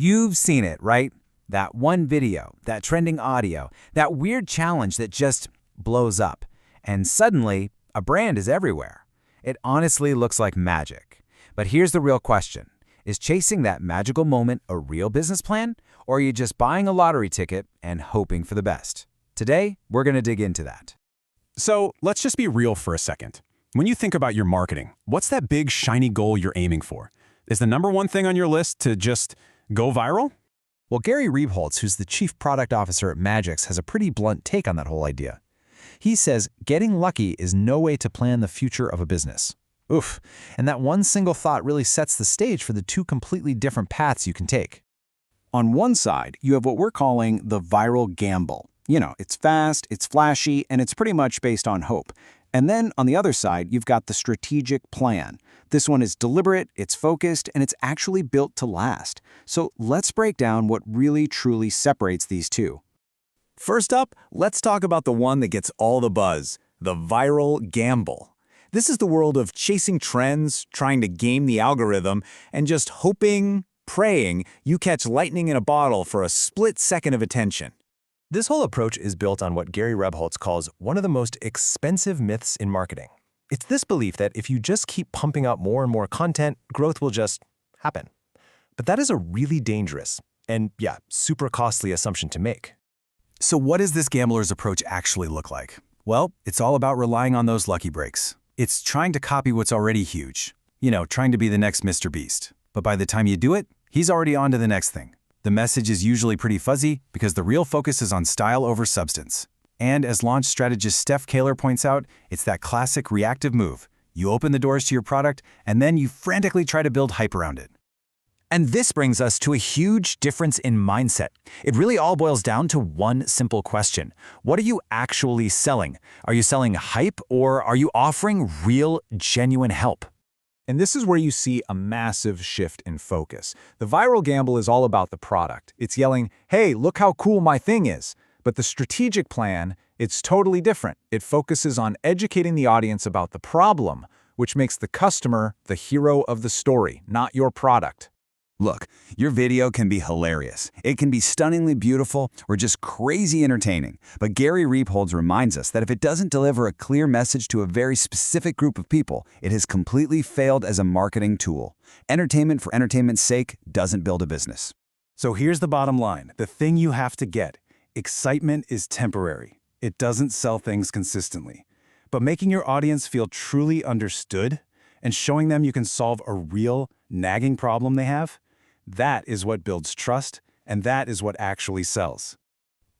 You've seen it, right? That one video, that trending audio, that weird challenge that just blows up. And suddenly, a brand is everywhere. It honestly looks like magic. But here's the real question. Is chasing that magical moment a real business plan? Or are you just buying a lottery ticket and hoping for the best? Today, we're going to dig into that. So let's just be real for a second. When you think about your marketing, what's that big shiny goal you're aiming for? Is the number one thing on your list to just go viral? Well, Gary Rebholz, who's the chief product officer at MAGIX, has a pretty blunt take on that whole idea. He says getting lucky is no way to plan the future of a business. Oof. And that one single thought really sets the stage for the two completely different paths you can take. On one side, you have what we're calling the viral gamble. You know, it's fast, it's flashy, and it's pretty much based on hope. And then on the other side, you've got the strategic plan. This one is deliberate, it's focused, and it's actually built to last. So let's break down what really truly separates these two. First up, let's talk about the one that gets all the buzz, the viral gamble. This is the world of chasing trends, trying to game the algorithm, and just hoping, praying you catch lightning in a bottle for a split second of attention. This whole approach is built on what Gary Rebholz calls one of the most expensive myths in marketing. It's this belief that if you just keep pumping out more and more content, growth will just happen. But that is a really dangerous and, super costly assumption to make. So what does this gambler's approach actually look like? Well, it's all about relying on those lucky breaks. It's trying to copy what's already huge. You know, trying to be the next Mr. Beast. But by the time you do it, he's already on to the next thing. The message is usually pretty fuzzy because the real focus is on style over substance. And as launch strategist Steph Taylor points out, it's that classic reactive move. You open the doors to your product, and then you frantically try to build hype around it. And this brings us to a huge difference in mindset. It really all boils down to one simple question. What are you actually selling? Are you selling hype, or are you offering real, genuine help? And this is where you see a massive shift in focus. The viral gamble is all about the product. It's yelling, hey, look how cool my thing is. But the strategic plan, it's totally different. It focuses on educating the audience about the problem, which makes the customer the hero of the story, not your product. Look, your video can be hilarious. It can be stunningly beautiful or just crazy entertaining. But Gary Rebholz reminds us that if it doesn't deliver a clear message to a very specific group of people, it has completely failed as a marketing tool. Entertainment for entertainment's sake doesn't build a business. So here's the bottom line. The thing you have to get. Excitement is temporary. It doesn't sell things consistently. But making your audience feel truly understood and showing them you can solve a real, nagging problem they have, that is what builds trust, and that is what actually sells.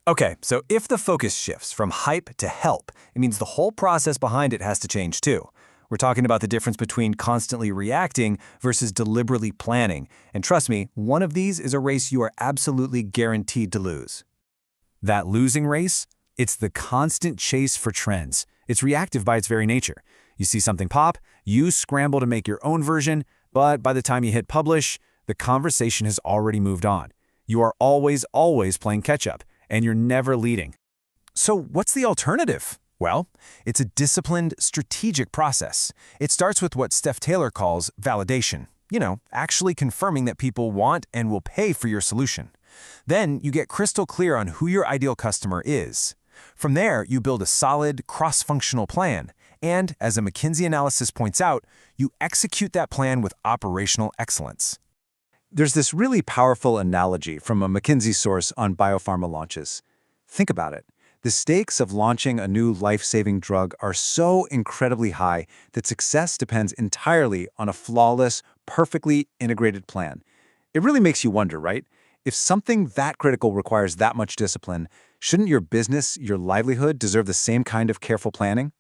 Okay, so if the focus shifts from hype to help, it means the whole process behind it has to change too. We're talking about the difference between constantly reacting versus deliberately planning. And trust me, one of these is a race you are absolutely guaranteed to lose. That losing race, it's the constant chase for trends. It's reactive by its very nature. You see something pop, you scramble to make your own version, but by the time you hit publish, the conversation has already moved on. You are always playing catch-up, and you're never leading. So what's the alternative? Well, it's a disciplined, strategic process. It starts with what Steph Taylor calls validation. You know, actually confirming that people want and will pay for your solution. Then you get crystal clear on who your ideal customer is. From there, you build a solid, cross-functional plan. And, as a McKinsey analysis points out, you execute that plan with operational excellence. There's this really powerful analogy from a McKinsey source on biopharma launches. Think about it. The stakes of launching a new life-saving drug are so incredibly high that success depends entirely on a flawless, perfectly integrated plan. It really makes you wonder, right? If something that critical requires that much discipline, shouldn't your business, your livelihood, deserve the same kind of careful planning?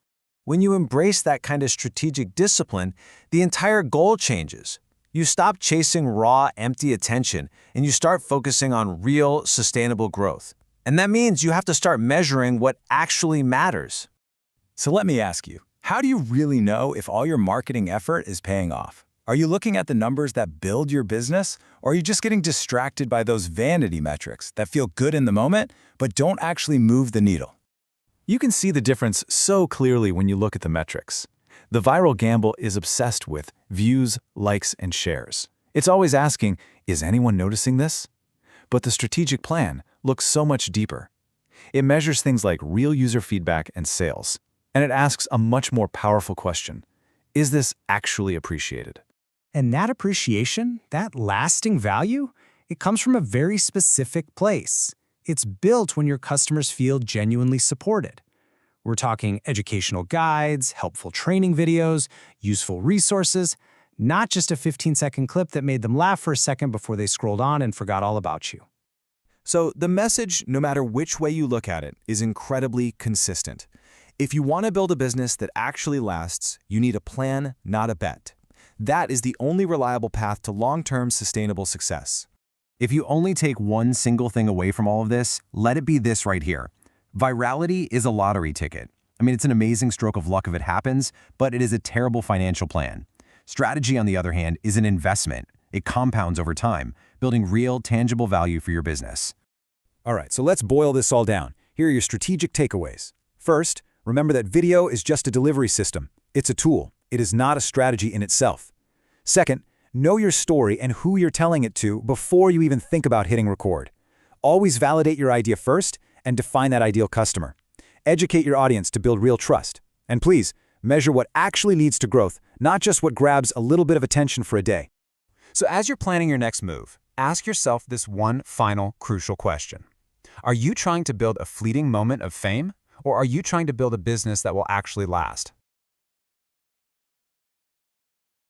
When you embrace that kind of strategic discipline, the entire goal changes. You stop chasing raw, empty attention, and you start focusing on real, sustainable growth. And that means you have to start measuring what actually matters. So let me ask you, how do you really know if all your marketing effort is paying off? Are you looking at the numbers that build your business, or are you just getting distracted by those vanity metrics that feel good in the moment, but don't actually move the needle? You can see the difference so clearly when you look at the metrics. The viral gamble is obsessed with views, likes, and shares. It's always asking, is anyone noticing this? But the strategic plan looks so much deeper. It measures things like real user feedback and sales, and it asks a much more powerful question. Is this actually appreciated? And that appreciation, that lasting value, it comes from a very specific place. It's built when your customers feel genuinely supported. We're talking educational guides, helpful training videos, useful resources, not just a 15-second clip that made them laugh for a second before they scrolled on and forgot all about you. So the message, no matter which way you look at it, is incredibly consistent. If you want to build a business that actually lasts, you need a plan, not a bet. That is the only reliable path to long-term sustainable success. If you only take one single thing away from all of this, let it be this right here. Virality is a lottery ticket. I mean, it's an amazing stroke of luck if it happens, but it is a terrible financial plan. Strategy, on the other hand, is an investment. It compounds over time, building real, tangible value for your business. All right, so let's boil this all down. Here are your strategic takeaways. First, remember that video is just a delivery system. It's a tool. It is not a strategy in itself. Second, know your story and who you're telling it to before you even think about hitting record. Always validate your idea first and define that ideal customer. Educate your audience to build real trust. And please, measure what actually leads to growth, not just what grabs a little bit of attention for a day. So as you're planning your next move, ask yourself this one final crucial question. Are you trying to build a fleeting moment of fame, or are you trying to build a business that will actually last?